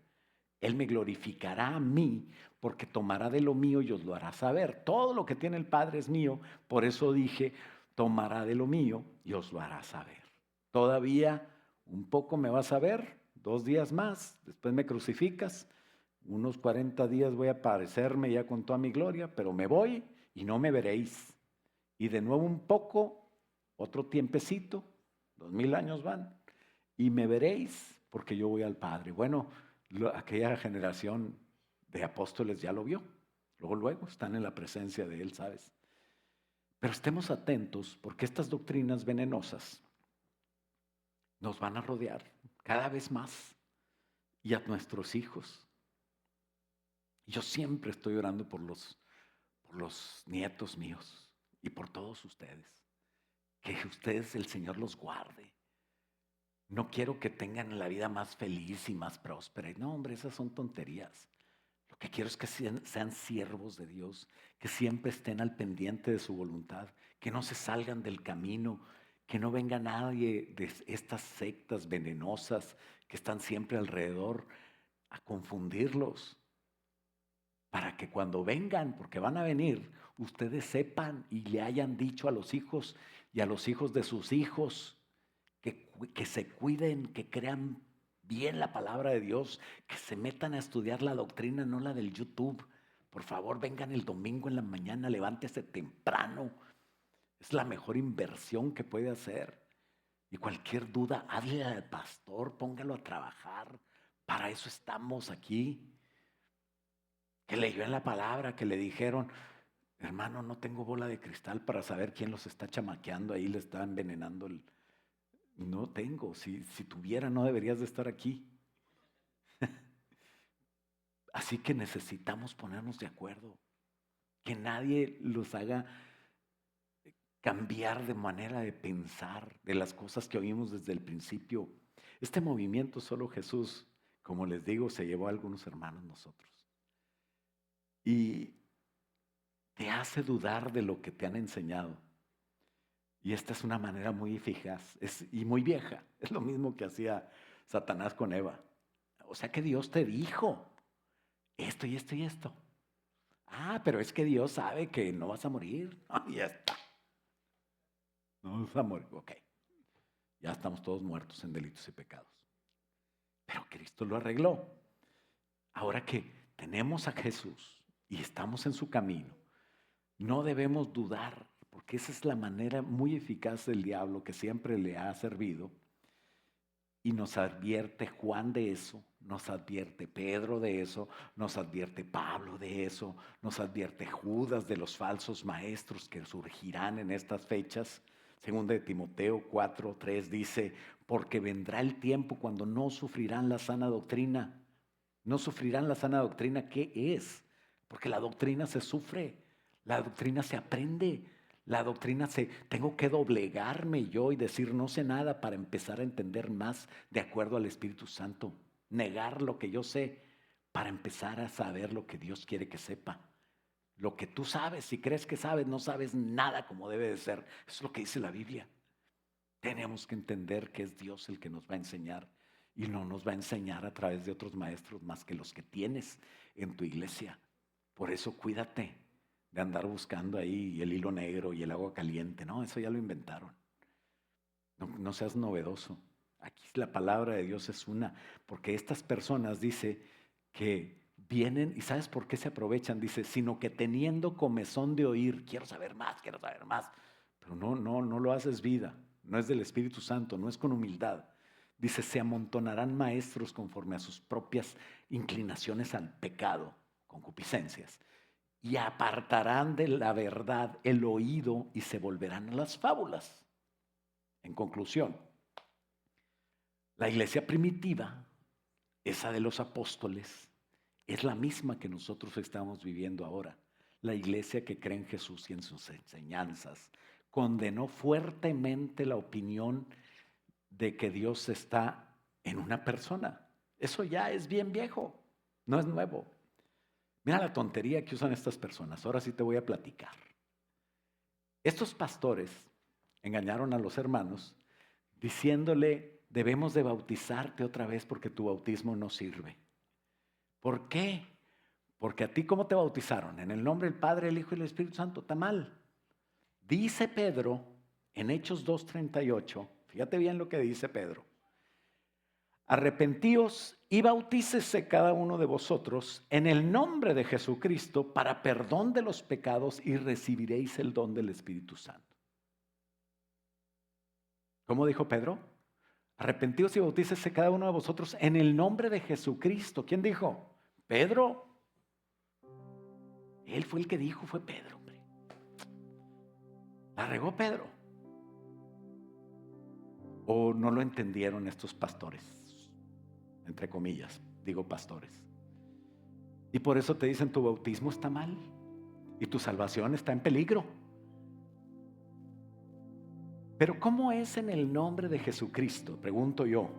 S1: Él me glorificará a mí, porque tomará de lo mío y os lo hará saber. Todo lo que tiene el Padre es mío, por eso dije, tomará de lo mío y os lo hará saber. Todavía un poco me vas a ver, 2 días más, después me crucificas, unos 40 días voy a aparecerme ya con toda mi gloria, pero me voy y no me veréis. Y de nuevo un poco, otro tiempecito, 2000 años van, y me veréis porque yo voy al Padre. Bueno, aquella generación de apóstoles ya lo vio. Luego están en la presencia de Él, ¿sabes? Pero estemos atentos, porque estas doctrinas venenosas nos van a rodear cada vez más, y a nuestros hijos. Yo siempre estoy orando por los nietos míos y por todos ustedes. Que ustedes, el Señor los guarde. No quiero que tengan la vida más feliz y más próspera. No, hombre, esas son tonterías. Lo que quiero es que sean siervos de Dios, que siempre estén al pendiente de su voluntad, que no se salgan del camino, que no venga nadie de estas sectas venenosas que están siempre alrededor a confundirlos, para que cuando vengan, porque van a venir, ustedes sepan y le hayan dicho a los hijos y a los hijos de sus hijos que se cuiden, que crean bien la palabra de Dios, que se metan a estudiar la doctrina, no la del YouTube. Por favor, vengan el domingo en la mañana, levántese temprano. Es la mejor inversión que puede hacer. Y cualquier duda, hable al pastor, póngalo a trabajar. Para eso estamos aquí. Que leyó en la palabra, que le dijeron, hermano, no tengo bola de cristal para saber quién los está chamaqueando ahí, le está envenenando el... No tengo, si tuviera no deberías de estar aquí. Así que necesitamos ponernos de acuerdo. Que nadie los haga cambiar de manera de pensar de las cosas que oímos desde el principio. Este movimiento solo Jesús, como les digo, se llevó a algunos hermanos nosotros. Y te hace dudar de lo que te han enseñado. Y esta es una manera muy eficaz y muy vieja. Es lo mismo que hacía Satanás con Eva. O sea que Dios te dijo esto y esto y esto. Ah, pero es que Dios sabe que no vas a morir. Ah, ya está. No vas a morir. Ok. Ya estamos todos muertos en delitos y pecados. Pero Cristo lo arregló. Ahora que tenemos a Jesús y estamos en su camino, no debemos dudar, porque esa es la manera muy eficaz del diablo que siempre le ha servido. Y nos advierte Juan de eso, nos advierte Pedro de eso, nos advierte Pablo de eso, nos advierte Judas de los falsos maestros que surgirán en estas fechas. Segunda de Timoteo 4:3 dice, porque vendrá el tiempo cuando no sufrirán la sana doctrina. No sufrirán la sana doctrina, ¿qué es? Porque la doctrina se sufre, la doctrina se aprende. La doctrina tengo que doblegarme yo y decir no sé nada para empezar a entender más de acuerdo al Espíritu Santo. Negar lo que yo sé para empezar a saber lo que Dios quiere que sepa. Lo que tú sabes, si crees que sabes, no sabes nada como debe de ser. Eso es lo que dice la Biblia. Tenemos que entender que es Dios el que nos va a enseñar y no nos va a enseñar a través de otros maestros más que los que tienes en tu iglesia. Por eso cuídate de andar buscando ahí el hilo negro y el agua caliente. No, eso ya lo inventaron. No seas novedoso. Aquí la palabra de Dios es una, porque estas personas dice que vienen y ¿sabes por qué se aprovechan? Dice, sino que teniendo comezón de oír, quiero saber más, pero no lo haces vida, no es del Espíritu Santo, no es con humildad. Dice, se amontonarán maestros conforme a sus propias inclinaciones al pecado, concupiscencias, y apartarán de la verdad el oído y se volverán a las fábulas. En conclusión, la iglesia primitiva, esa de los apóstoles, es la misma que nosotros estamos viviendo ahora. La iglesia que cree en Jesús y en sus enseñanzas condenó fuertemente la opinión de que Dios está en una persona. Eso ya es bien viejo, no es nuevo. Mira la tontería que usan estas personas. Ahora sí te voy a platicar. Estos pastores engañaron a los hermanos diciéndole, debemos de bautizarte otra vez porque tu bautismo no sirve. ¿Por qué? Porque a ti, ¿cómo te bautizaron? En el nombre del Padre, el Hijo y el Espíritu Santo. Está mal. Dice Pedro en Hechos 2:38, fíjate bien lo que dice Pedro. Arrepentíos y bautícese cada uno de vosotros en el nombre de Jesucristo para perdón de los pecados y recibiréis el don del Espíritu Santo. ¿Cómo dijo Pedro? Arrepentíos y bautícese cada uno de vosotros en el nombre de Jesucristo. ¿Quién dijo? Pedro. Él fue el que dijo, fue Pedro, hombre. La regó Pedro. ¿O no lo entendieron estos pastores? Entre comillas, digo pastores. Y por eso te dicen tu bautismo está mal y tu salvación está en peligro. Pero ¿cómo es en el nombre de Jesucristo? Pregunto yo.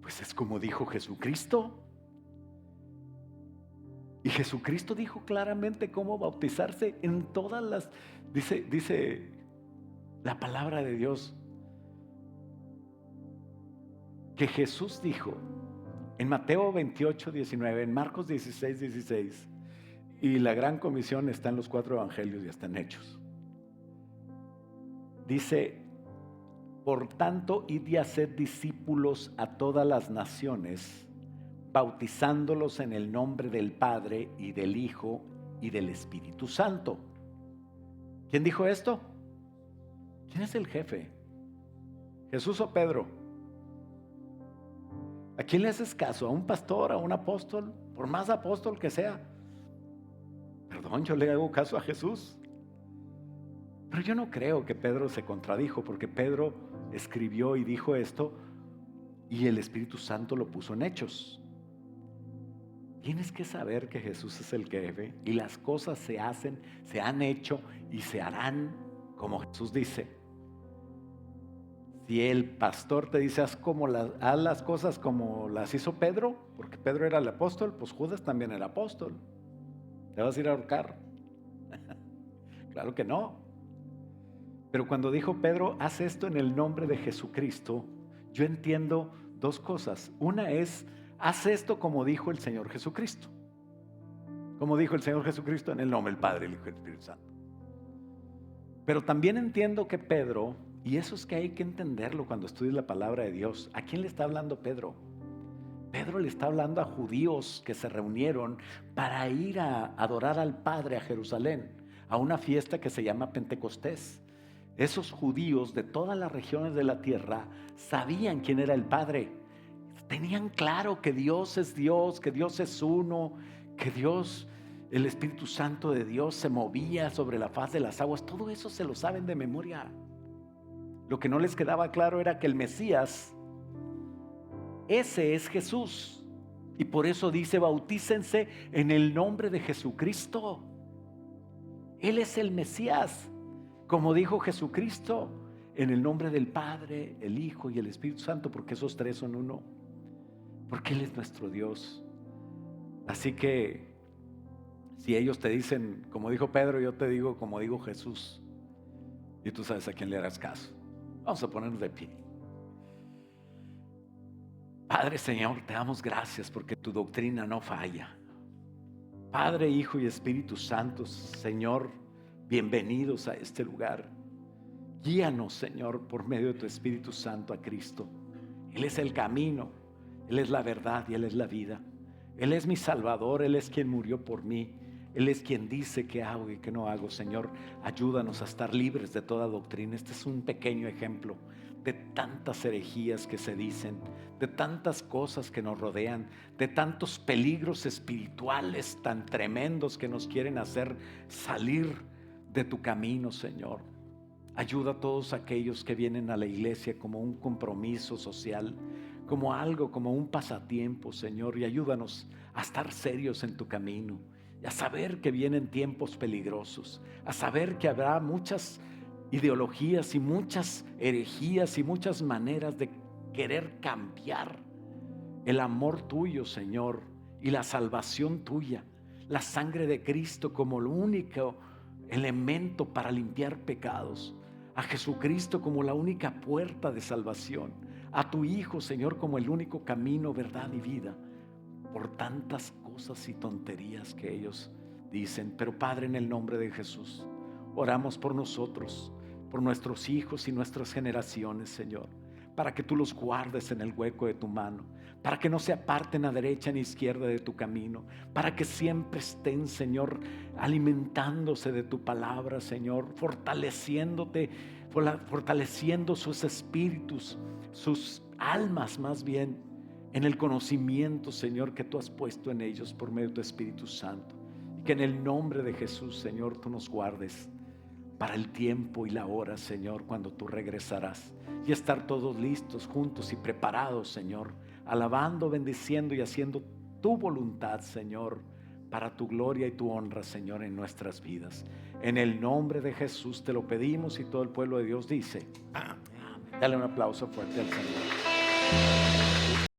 S1: Pues es como dijo Jesucristo. Y Jesucristo dijo claramente cómo bautizarse en todas las... Dice la palabra de Dios que Jesús dijo en Mateo 28:19, en Marcos 16:16, y la gran comisión está en los 4 evangelios y están hechos. Dice, por tanto, id y haced discípulos a todas las naciones, bautizándolos en el nombre del Padre y del Hijo y del Espíritu Santo. ¿Quién dijo esto? ¿Quién es el jefe? ¿Jesús o Pedro? ¿A quién le haces caso? ¿A un pastor? ¿A un apóstol? Por más apóstol que sea. Perdón, yo le hago caso a Jesús. Pero yo no creo que Pedro se contradijo, porque Pedro escribió y dijo esto y el Espíritu Santo lo puso en hechos. Tienes que saber que Jesús es el jefe y las cosas se hacen, se han hecho y se harán como Jesús dice. Si el pastor te dice haz las cosas como las hizo Pedro, porque Pedro era el apóstol, pues Judas también era apóstol. ¿Te vas a ir a ahorcar? Claro que no. Pero cuando dijo Pedro, haz esto en el nombre de Jesucristo, yo entiendo dos cosas. Una es, haz esto como dijo el Señor Jesucristo. Como dijo el Señor Jesucristo, en el nombre del Padre, el Hijo y el Espíritu Santo. Pero también entiendo que Pedro, y eso es que hay que entenderlo cuando estudies la palabra de Dios, ¿a quién le está hablando Pedro? Pedro le está hablando a judíos que se reunieron para ir a adorar al Padre a Jerusalén, a una fiesta que se llama Pentecostés. Esos judíos de todas las regiones de la tierra sabían quién era el Padre. Tenían claro que Dios es Dios, que Dios es uno, que Dios, el Espíritu Santo de Dios se movía sobre la faz de las aguas. Todo eso se lo saben de memoria. Lo que no les quedaba claro era que el Mesías, ese es Jesús. Y por eso dice, bautícense en el nombre de Jesucristo. Él es el Mesías. Como dijo Jesucristo, en el nombre del Padre, el Hijo y el Espíritu Santo, porque esos tres son uno. Porque Él es nuestro Dios. Así que, si ellos te dicen, como dijo Pedro, yo te digo, como dijo Jesús, y tú sabes a quién le harás caso. Vamos a ponernos de pie. Padre, Señor, te damos gracias porque tu doctrina no falla. Padre, Hijo y Espíritu Santo, Señor, bienvenidos a este lugar. Guíanos, Señor, por medio de tu Espíritu Santo a Cristo. Él es el camino, Él es la verdad y Él es la vida. Él es mi Salvador, Él es quien murió por mí. Él es quien dice qué hago y qué no hago. Señor, ayúdanos a estar libres de toda doctrina. Este es un pequeño ejemplo de tantas herejías que se dicen, de tantas cosas que nos rodean, de tantos peligros espirituales tan tremendos que nos quieren hacer salir de tu camino, Señor. Ayuda a todos aquellos que vienen a la iglesia como un compromiso social, como algo, como un pasatiempo, Señor, y ayúdanos a estar serios en tu camino, y a saber que vienen tiempos peligrosos, a saber que habrá muchas ideologías y muchas herejías y muchas maneras de querer cambiar el amor tuyo, Señor, y la salvación tuya, la sangre de Cristo como el único elemento para limpiar pecados, a Jesucristo como la única puerta de salvación, a tu Hijo, Señor, como el único camino, verdad y vida, por tantas cosas y tonterías que ellos dicen. Pero Padre, en el nombre de Jesús, oramos por nosotros, por nuestros hijos y nuestras generaciones, Señor, para que tú los guardes en el hueco de tu mano, para que no se aparten a derecha ni izquierda de tu camino, para que siempre estén, Señor, alimentándose de tu palabra, Señor, fortaleciendo sus espíritus, sus almas más bien, en el conocimiento, Señor, que tú has puesto en ellos por medio de tu Espíritu Santo. Y que en el nombre de Jesús, Señor, tú nos guardes para el tiempo y la hora, Señor, cuando tú regresarás, y estar todos listos, juntos y preparados, Señor, alabando, bendiciendo y haciendo tu voluntad, Señor, para tu gloria y tu honra, Señor, en nuestras vidas. En el nombre de Jesús te lo pedimos, y todo el pueblo de Dios dice amén. Dale un aplauso fuerte al Señor.